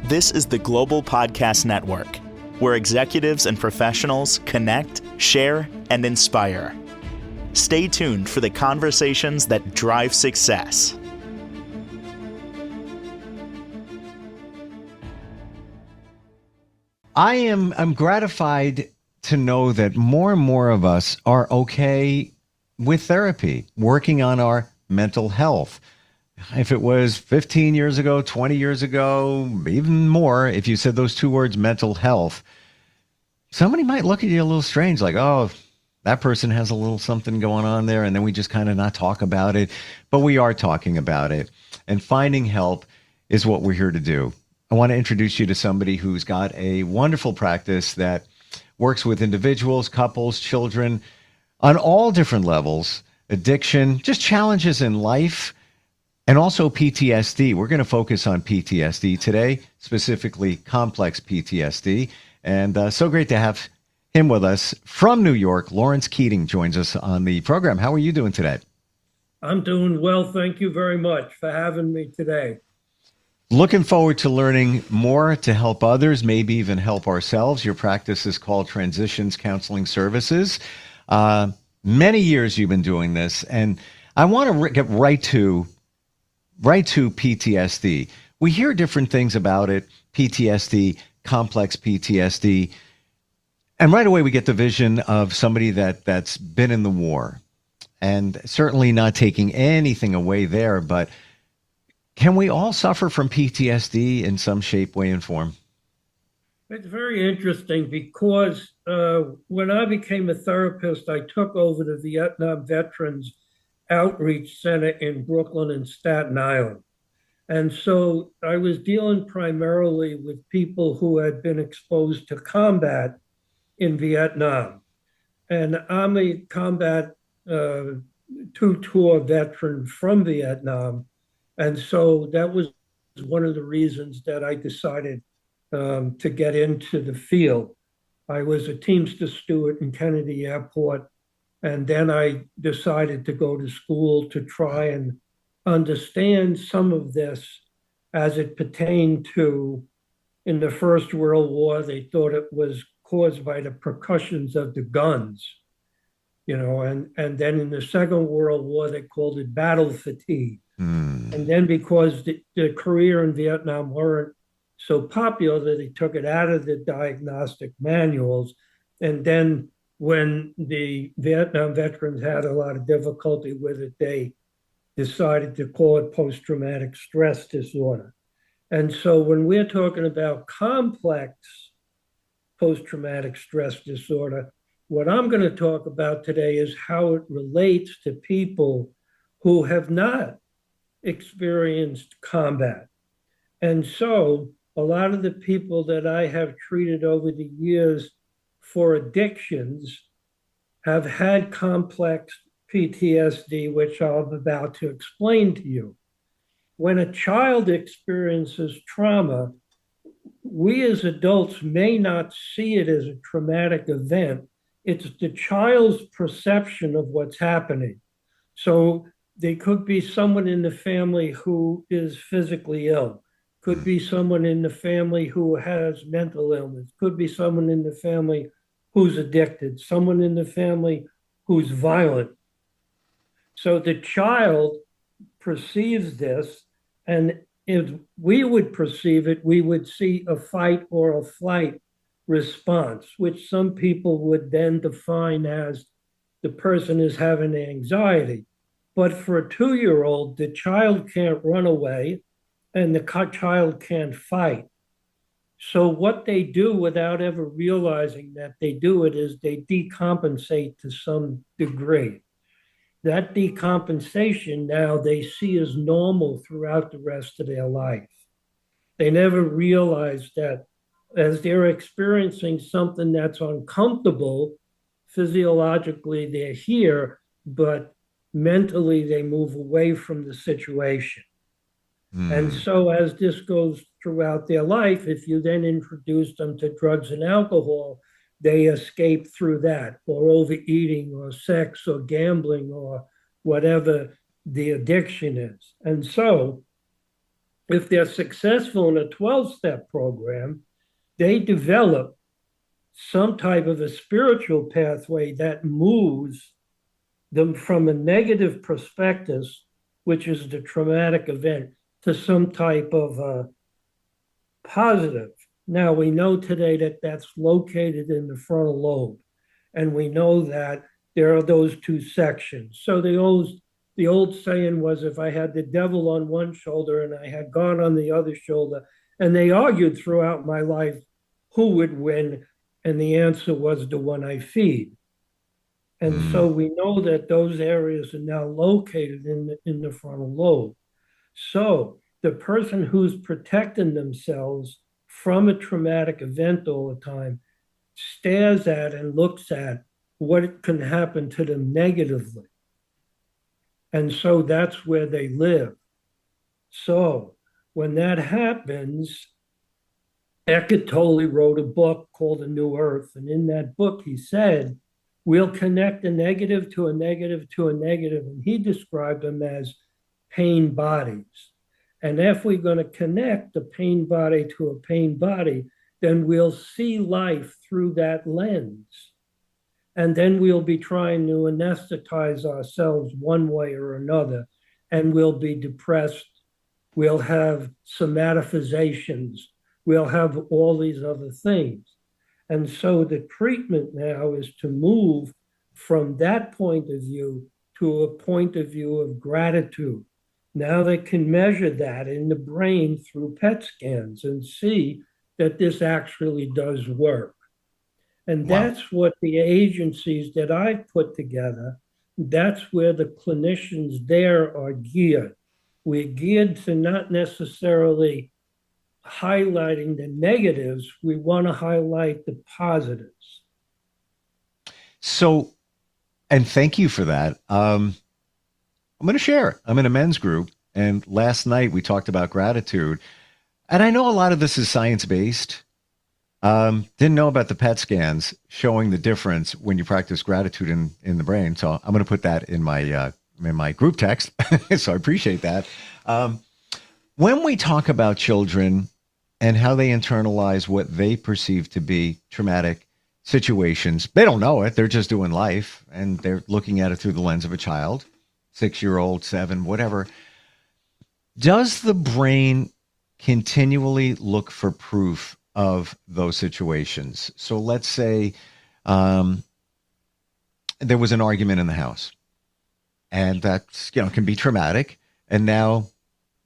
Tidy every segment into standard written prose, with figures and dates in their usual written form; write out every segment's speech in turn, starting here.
This is the Global Podcast Network, where executives and professionals connect, share, and inspire. Stay tuned for the conversations that drive success. I'm gratified to know that more and more of us are okay with therapy, working on our mental health. If it was 15 years ago, 20 years ago, even more, if you said those two words, mental health, somebody might look at you a little strange, like, oh, that person has a little something going on there, and then we just kind of not talk about it. But we are talking about it, and finding help is what we're here to do. I want to introduce you to somebody who's got a wonderful practice that works with individuals, couples, children, on all different levels, addiction, just challenges in life, and also PTSD. We're going to focus on PTSD today, specifically complex PTSD. And so great to have him with us from New York. Lawrence Keating joins us on the program. How are you doing today? I'm doing well. Thank you very much for having me today. Looking forward to learning more to help others, maybe even help ourselves. Your practice is called Transitions Counseling Services. Many years you've been doing this, and I want to get right to PTSD. We hear different things about it, PTSD, complex PTSD, and right away we get the vision of somebody that's been in the war, and certainly not taking anything away there, but can we all suffer from PTSD in some shape, way, and form? It's very interesting because when I became a therapist, I took over the Vietnam Veterans Outreach Center in Brooklyn and Staten Island. And so I was dealing primarily with people who had been exposed to combat in Vietnam. And I'm a combat two-tour veteran from Vietnam. And so that was one of the reasons that I decided to get into the field. I was a Teamster steward in Kennedy Airport, and then I decided to go to school to try and understand some of this as it pertained to, in the First World War, they thought it was caused by the percussions of the guns, and then in the Second World War, they called it battle fatigue. And then because the career in Vietnam weren't so popular, they took it out of the diagnostic manuals. And then when the Vietnam veterans had a lot of difficulty with it, they decided to call it post-traumatic stress disorder. And so when we're talking about complex post-traumatic stress disorder, what I'm going to talk about today is how it relates to people who have not experienced combat. And so a lot of the people that I have treated over the years for addictions have had complex PTSD, which I'm about to explain to you. When a child experiences trauma, we as adults may not see it as a traumatic event. It's the child's perception of what's happening. So there could be someone in the family who is physically ill, could be someone in the family who has mental illness, could be someone in the family who's addicted, someone in the family who's violent. So the child perceives this, and if we would perceive it, we would see a fight or a flight response, which some people would then define as the person is having anxiety. But for a 2-year-old, the child can't run away and the child can't fight. So what they do without ever realizing that they do it is they decompensate to some degree. That decompensation now they see as normal throughout the rest of their life. They never realize that as they're experiencing something that's uncomfortable, physiologically they're here, but mentally they move away from the situation. And so as this goes throughout their life, if you then introduce them to drugs and alcohol, they escape through that, or overeating, or sex, or gambling, or whatever the addiction is. And so if they're successful in a 12-step program, they develop some type of a spiritual pathway that moves them from a negative perspective, which is the traumatic event, to some type of positive. Now, we know today that that's located in the frontal lobe, and we know that there are those two sections. So the old saying was, if I had the devil on one shoulder and I had God on the other shoulder, and they argued throughout my life who would win, and the answer was the one I feed. And Mm. so we know that those areas are now located in the frontal lobe. So the person who's protecting themselves from a traumatic event all the time stares at and looks at what can happen to them negatively. And so that's where they live. So when that happens, Eckhart Tolle wrote a book called A New Earth. And in that book, he said, we'll connect a negative to a negative to a negative. And he described them as pain bodies. And if we're going to connect a pain body to a pain body, then we'll see life through that lens. And then we'll be trying to anesthetize ourselves one way or another, and we'll be depressed. We'll have somatifications. We'll have all these other things. And so the treatment now is to move from that point of view to a point of view of gratitude. Now they can measure that in the brain through PET scans and see that this actually does work. And Wow. that's what the agencies that I've put together, that's where the clinicians there are geared. We're geared to not necessarily highlighting the negatives, we want to highlight the positives. So, and thank you for that. I'm going to share. I'm in a men's group, and last night we talked about gratitude. And I know a lot of this is science based. Didn't know about the PET scans showing the difference when you practice gratitude in the brain. So I'm going to put that in my group text. So I appreciate that. When we talk about children and how they internalize what they perceive to be traumatic situations, they don't know it. They're just doing life, and they're looking at it through the lens of a child, 6-year-old, 7, whatever. Does the brain continually look for proof of those situations? So let's say there was an argument in the house, and that's, can be traumatic. And now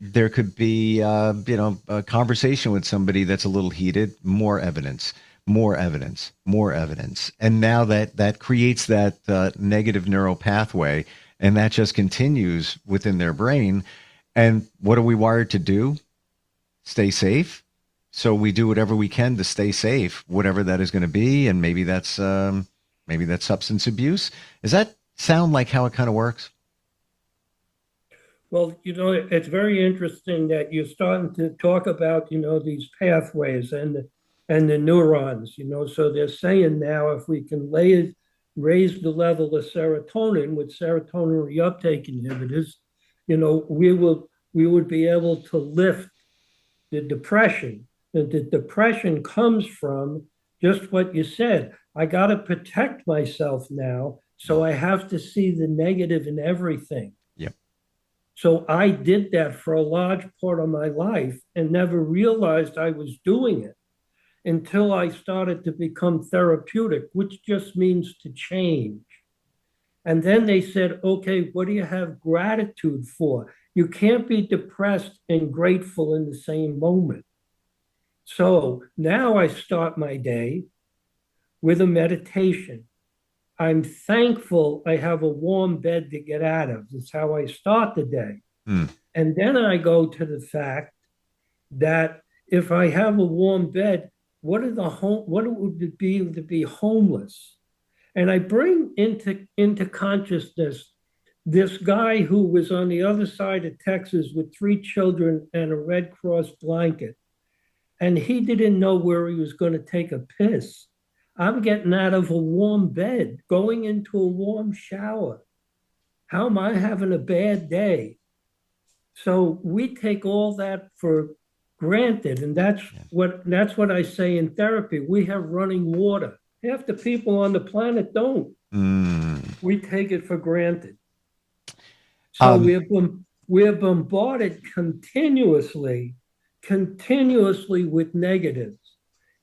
there could be, a conversation with somebody that's a little heated, more evidence, more evidence, more evidence. And now that creates that negative neural pathway, and that just continues within their brain. And what are we wired to do? Stay safe. So we do whatever we can to stay safe, whatever that is going to be. And maybe that's substance abuse. Does that sound like how it kind of works? Well, it's very interesting that you're starting to talk about, these pathways and the neurons, so they're saying now if we can raise the level of serotonin with serotonin reuptake inhibitors, we would be able to lift the depression. And the depression comes from just what you said. I got to protect myself now, so I have to see the negative in everything. Yep. So I did that for a large part of my life and never realized I was doing it until I started to become therapeutic, which just means to change. And then they said, okay, what do you have gratitude for? You can't be depressed and grateful in the same moment. So now I start my day with a meditation. I'm thankful I have a warm bed to get out of. That's how I start the day. Mm. And then I go to the fact that if I have a warm bed, what would it be to be homeless? And I bring into consciousness this guy who was on the other side of Texas with 3 children and a Red Cross blanket. And he didn't know where he was going to take a piss. I'm getting out of a warm bed, going into a warm shower. How am I having a bad day? So we take all that for granted, and that's what I say in therapy. We have running water. Half the people on the planet don't. Mm. We take it for granted. So Um, we're bombarded continuously with negatives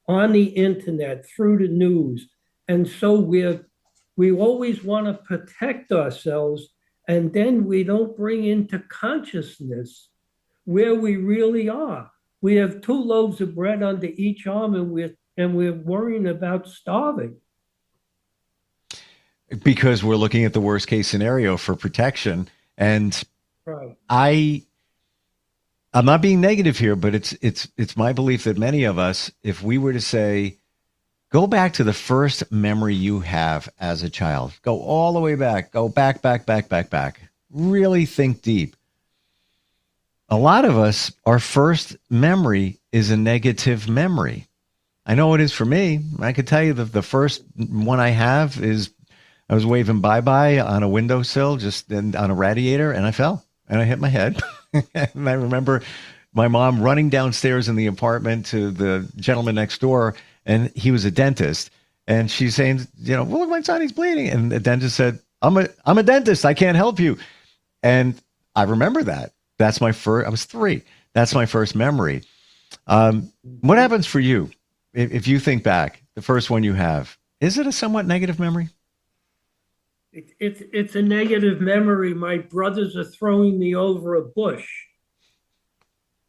on the internet, through the news. And so we always want to protect ourselves, and then we don't bring into consciousness where we really are. We have two loaves of bread under each arm, and we're worrying about starving. because we're looking at the worst case scenario for protection. And Right. I I'm not being negative here, but it's my belief that many of us, if we were to say, go back to the first memory you have as a child, go all the way back, go back, really think deep. A lot of us, our first memory is a negative memory. I know it is for me. I could tell you that the first one I have is I was waving bye-bye on a windowsill, just on a radiator, and I fell and I hit my head. And I remember my mom running downstairs in the apartment to the gentleman next door, and he was a dentist. And she's saying, well, my son, he's bleeding. And the dentist said, I'm a dentist. I can't help you. And I remember that. That's my first, I was 3. That's my first memory. What happens for you if you think back, the first one you have? Is it a somewhat negative memory? It's a negative memory. My brothers are throwing me over a bush,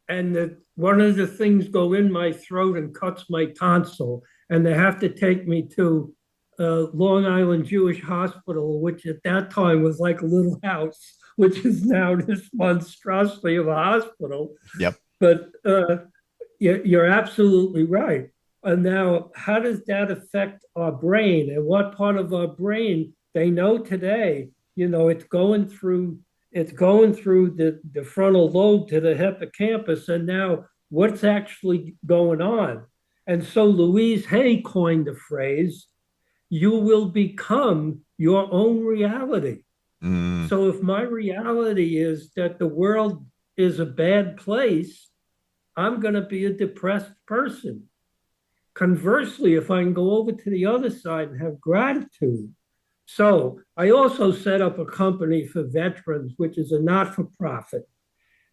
and one of the things go in my throat and cuts my tonsil, and they have to take me to Long Island Jewish Hospital, which at that time was like a little house, which is now this monstrosity of a hospital. Yep. But you're absolutely right. And now, how does that affect our brain, and what part of our brain? They know today, it's going through the frontal lobe to the hippocampus, and now what's actually going on? And so Louise Hay coined the phrase, "You will become your own reality." Mm. So if my reality is that the world is a bad place, I'm going to be a depressed person. Conversely, if I can go over to the other side and have gratitude. So I also set up a company for veterans, which is a not-for-profit.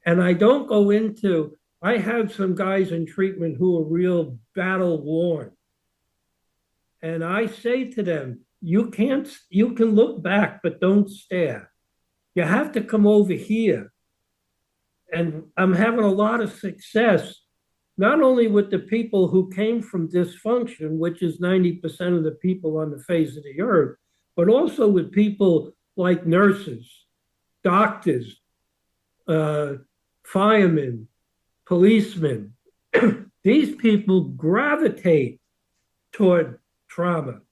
And I don't go into, I have some guys in treatment who are real battle worn. And I say to them, you can look back, but don't stare. You have to come over here. And I'm having a lot of success, not only with the people who came from dysfunction, which is 90% of the people on the face of the earth, but also with people like nurses, doctors, firemen, policemen. These people gravitate toward trauma.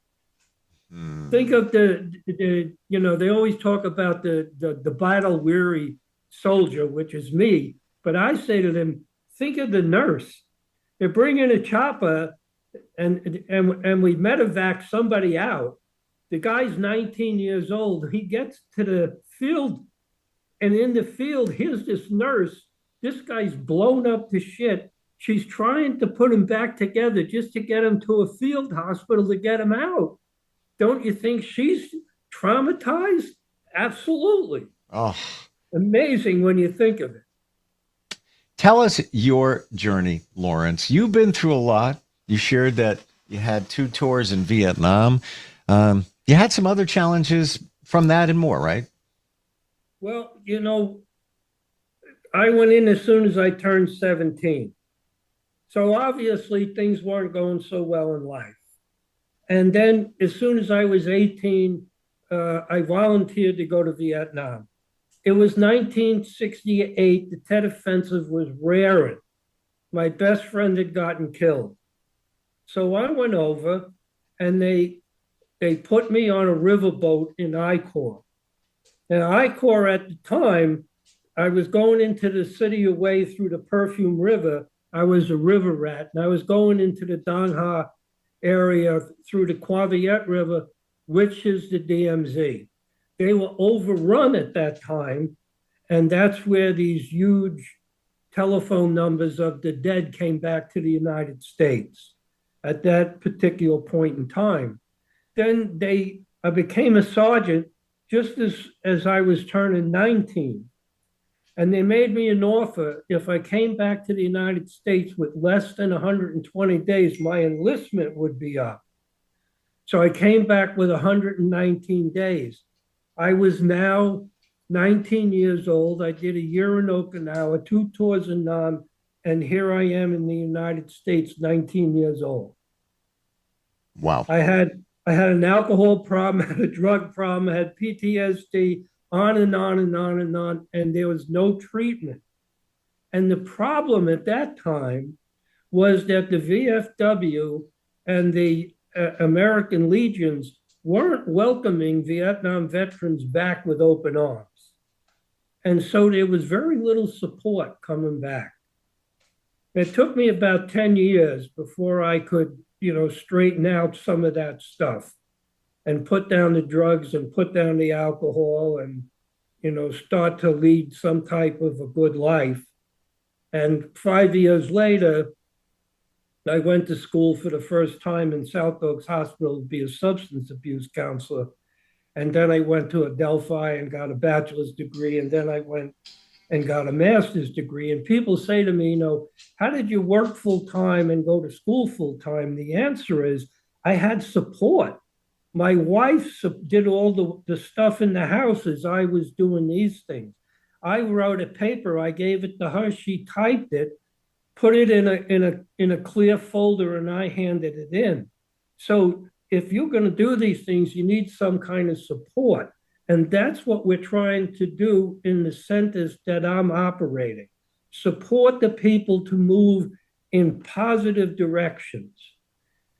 Think of they always talk about the battle weary soldier, which is me. But I say to them, think of the nurse. They bring in a chopper and we medevac somebody out. The guy's 19 years old. He gets to the field, and in the field, here's this nurse. This guy's blown up to shit. She's trying to put him back together just to get him to a field hospital to get him out. Don't you think she's traumatized? Absolutely. Oh, amazing when you think of it. Tell us your journey, Lawrence. You've been through a lot. You shared that you had 2 tours in Vietnam. You had some other challenges from that and more, right? Well, I went in as soon as I turned 17. So obviously things weren't going so well in life. And then as soon as I was 18, I volunteered to go to Vietnam. It was 1968. The Tet Offensive was raring. My best friend had gotten killed. So I went over, and they put me on a riverboat in I-Corps. Now, I-Corps at the time, I was going into the city away through the Perfume River. I was a river rat, and I was going into the Dong Ha area through the Qua Viet River, which is the DMZ. They were overrun at that time, And that's where these huge telephone numbers of the dead came back to the United States at that particular point in time. Then I became a sergeant just as I was turning 19. And they made me an offer. If I came back to the United States with less than 120 days, my enlistment would be up. So I came back with 119 days. I was now 19 years old. I did a year in Okinawa, 2 tours in Nam, and here I am in the United States, 19 years old. Wow. I had an alcohol problem, I had a drug problem, I had PTSD, on and on and on and on, and there was no treatment. And the problem at that time was that the VFW and the American legions weren't welcoming Vietnam veterans back with open arms. And so there was very little support coming back. It took me about 10 years before I could, straighten out some of that stuff and put down the drugs and put down the alcohol and, start to lead some type of a good life. And 5 years later, I went to school for the first time in South Oaks Hospital to be a substance abuse counselor. And then I went to Adelphi and got a bachelor's degree. And then I went and got a master's degree. And people say to me, how did you work full time and go to school full time? The answer is I had support. My wife did all the stuff in the house as I was doing these things. I wrote a paper, I gave it to her, she typed it, put it in a clear folder, and I handed it in. So if you're going to do these things, you need some kind of support. And that's what we're trying to do in the centers that I'm operating. Support the people to move in positive directions.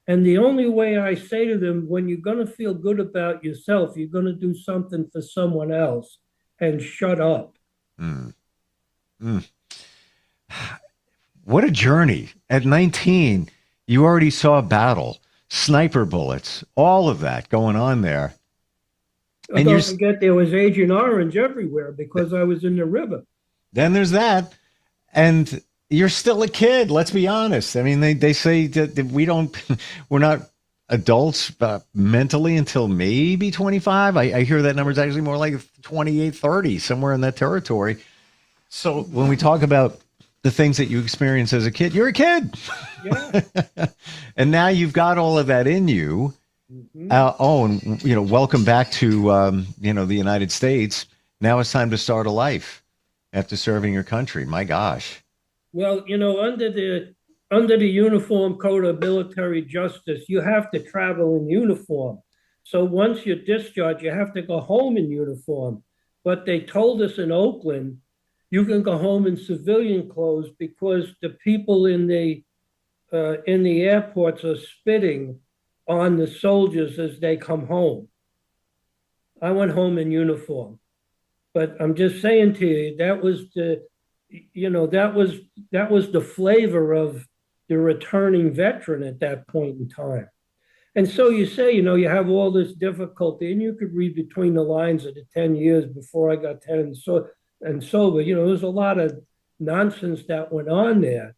And the only way I say to them, when you're going to feel good about yourself, you're going to do something for someone else, and shut up. Mm. Mm. What a journey. At 19, you already saw a battle, sniper bullets, all of that going on there. And don't forget there was Agent Orange everywhere because I was in the river. Then there's that. And you're still a kid, let's be honest. I mean, they say that we're not adults mentally until maybe 25. I hear that number is actually more like 28, 30, somewhere in that territory. So when we talk about the things that you experience as a kid, you're a kid. Yeah. And now you've got all of that in you. Mm-hmm. And welcome back to, the United States. Now it's time to start a life after serving your country. My gosh. Well, under the Uniform Code of Military Justice, you have to travel in uniform. So once you're discharged, you have to go home in uniform. But they told us in Oakland, you can go home in civilian clothes because the people in the airports are spitting on the soldiers as they come home. I went home in uniform, but I'm just saying to you, that was the flavor of the returning veteran at that point in time. And so you say, you have all this difficulty, and you could read between the lines of the 10 years before I got 10 and sober. There's a lot of nonsense that went on there.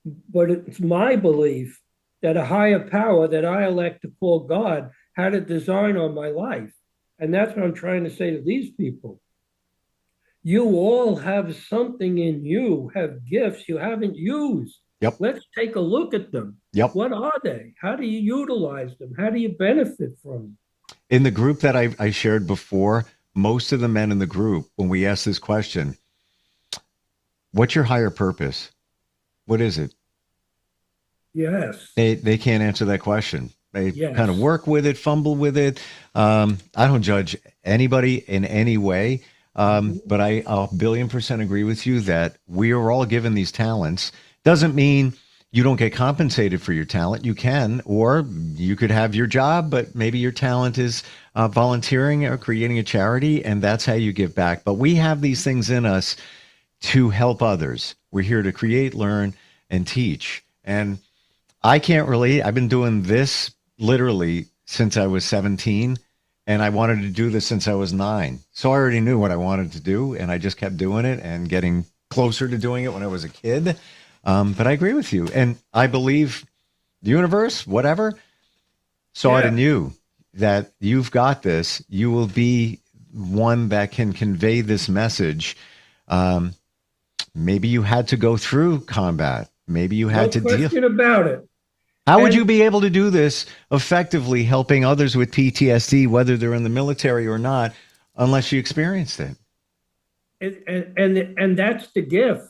But it's my belief that a higher power that I elect to call God had a design on my life. And that's what I'm trying to say to these people. You all have something in you, have gifts you haven't used. Yep. Let's take a look at them. Yep. What are they? How do you utilize them? How do you benefit from them? In the group that I shared before, most of the men in the group, when we asked this question, what's your higher purpose? What is it? Yes. They can't answer that question. They kind of work with it, fumble with it. I don't judge anybody in any way. But I 1,000,000,000% agree with you that we are all given these talents. Doesn't mean you don't get compensated for your talent. You can, or you could have your job, but maybe your talent is volunteering or creating a charity, and that's how you give back. But we have these things in us to help others. We're here to create, learn, and teach. And I can't relate. I've been doing this literally since I was 17. And I wanted to do this since I was 9. So I already knew what I wanted to do, and I just kept doing it and getting closer to doing it when I was a kid. But I agree with you. And I believe the universe, whatever, saw it in you that you've got this. You will be one that can convey this message. Maybe you had to go through combat. Maybe you had to deal. No question about it. How would you be able to do this effectively, helping others with PTSD, whether they're in the military or not, unless you experienced it? And that's the gift.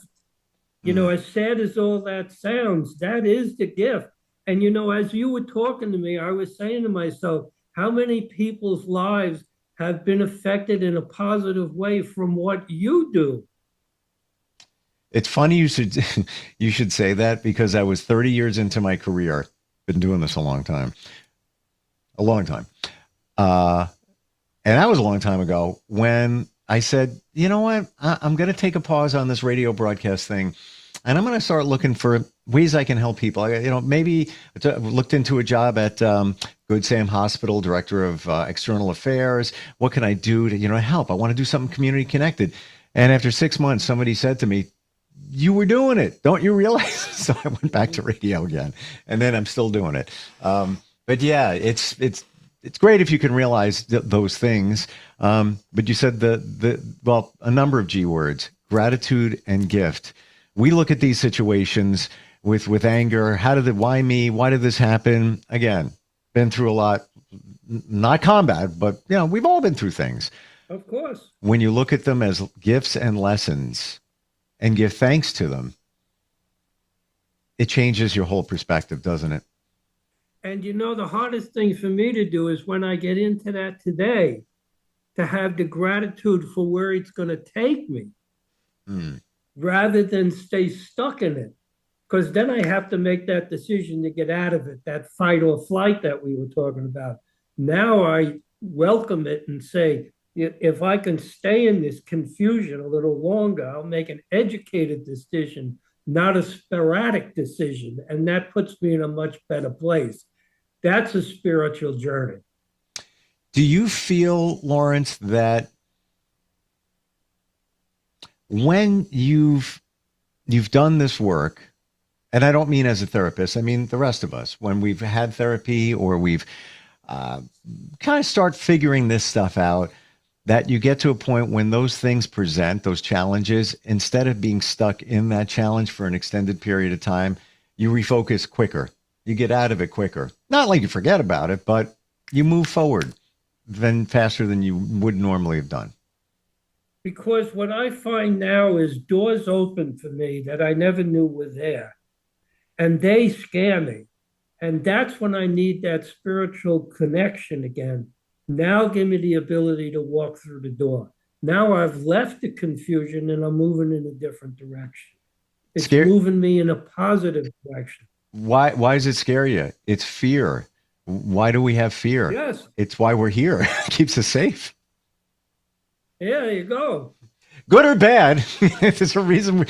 You know, as sad as all that sounds, that is the gift. And, you know, as you were talking to me, I was saying to myself, how many people's lives have been affected in a positive way from what you do? It's funny you should say that, because I was 30 years into my career. Been doing this a long time. And that was a long time ago when I said, you know what, I'm going to take a pause on this radio broadcast thing, and I'm going to start looking for ways I can help people. Maybe I looked into a job at Good Sam Hospital, director of external affairs. What can I do to, help? I want to do something community connected. And after 6 months, somebody said to me, you were doing it. Don't you realize? So I went back to radio again, and then I'm still doing it. But yeah, it's great if you can realize those things. But you said a number of G words: gratitude and gift. We look at these situations with anger. Why me? Why did this happen? Again, been through a lot, not combat, but we've all been through things. Of course. When you look at them as gifts and lessons, and give thanks to them, it changes your whole perspective, doesn't it? And the hardest thing for me to do is when I get into that today, to have the gratitude for where it's going to take me, rather than stay stuck in it. Because then I have to make that decision to get out of it, that fight or flight that we were talking about. Now I welcome it and say, if I can stay in this confusion a little longer, I'll make an educated decision, not a sporadic decision. And that puts me in a much better place. That's a spiritual journey. Do you feel, Lawrence, that when you've done this work, and I don't mean as a therapist, I mean the rest of us, when we've had therapy or we've kind of start figuring this stuff out, that you get to a point when those things present, those challenges, instead of being stuck in that challenge for an extended period of time, you refocus quicker. You get out of it quicker. Not like you forget about it, but you move forward faster than you would normally have done. Because what I find now is doors open for me that I never knew were there. And they scare me. And that's when I need that spiritual connection again. Now give me the ability to walk through the door. Now I've left the confusion and I'm moving in a different direction. It's moving me in a positive direction. Why does it scare you? It's fear. Why do we have fear? Yes. It's why we're here. It keeps us safe. Yeah, there you go. Good or bad, there's a reason,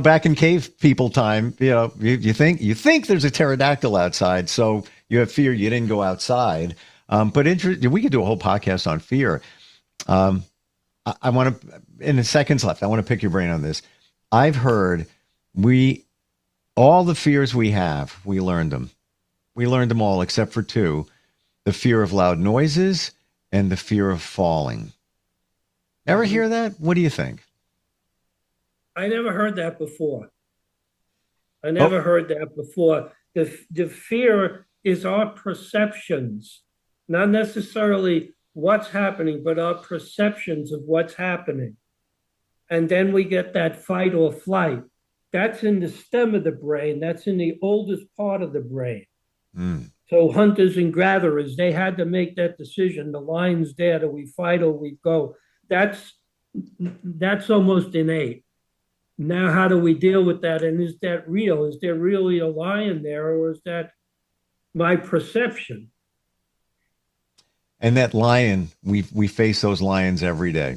back in cave people time, you think there's a pterodactyl outside, so you have fear, you didn't go outside. But we could do a whole podcast on fear. I want to, in the seconds left, I want to pick your brain on this. I've heard all the fears we have, we learned them. We learned them all except for two: the fear of loud noises and the fear of falling. Ever hear that? What do you think? I never heard that before. The fear is our perceptions, not necessarily what's happening, but our perceptions of what's happening. And then we get that fight or flight. That's in the stem of the brain. That's in the oldest part of the brain. So hunters and gatherers, they had to make that decision. The lion's there, do we fight or we go? That's almost innate. Now, how do we deal with that? And is that real? Is there really a lion there, or is that my perception? And that lion, we face those lions every day.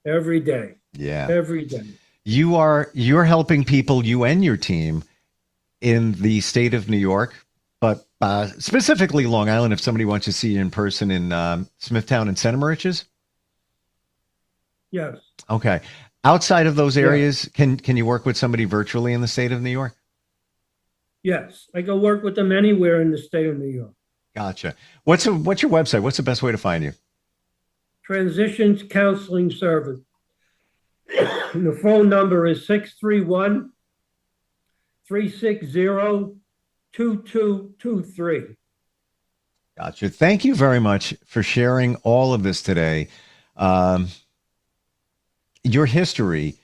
Every day. Yeah. Every day. You're helping people, you and your team, in the state of New York, but specifically Long Island, if somebody wants to see you in person in Smithtown and Center Moriches? Yes. Okay. Outside of those Yeah. areas, can you work with somebody virtually in the state of New York? Yes. I go work with them anywhere in the state of New York. Gotcha. What's your website? What's the best way to find you? Transitions Counseling Service. And the phone number is 631-360-2223. Gotcha. Thank you very much for sharing all of this today. Your history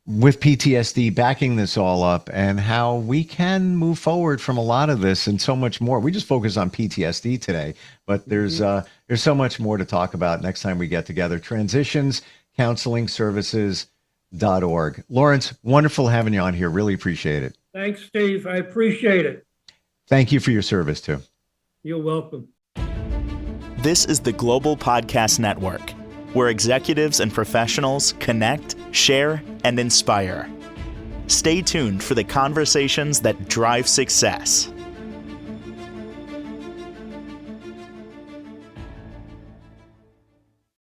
with PTSD, backing this all up, and how we can move forward from a lot of this and so much more. We just focus on PTSD today, but there's so much more to talk about next time we get together. Transitionscounselingservices.org. Lawrence, wonderful having you on here. Really appreciate it. Thanks, Steve. I appreciate it. Thank you for your service too. You're welcome. This is the Global Podcast Network, where executives and professionals connect, share, and inspire. Stay tuned for the conversations that drive success.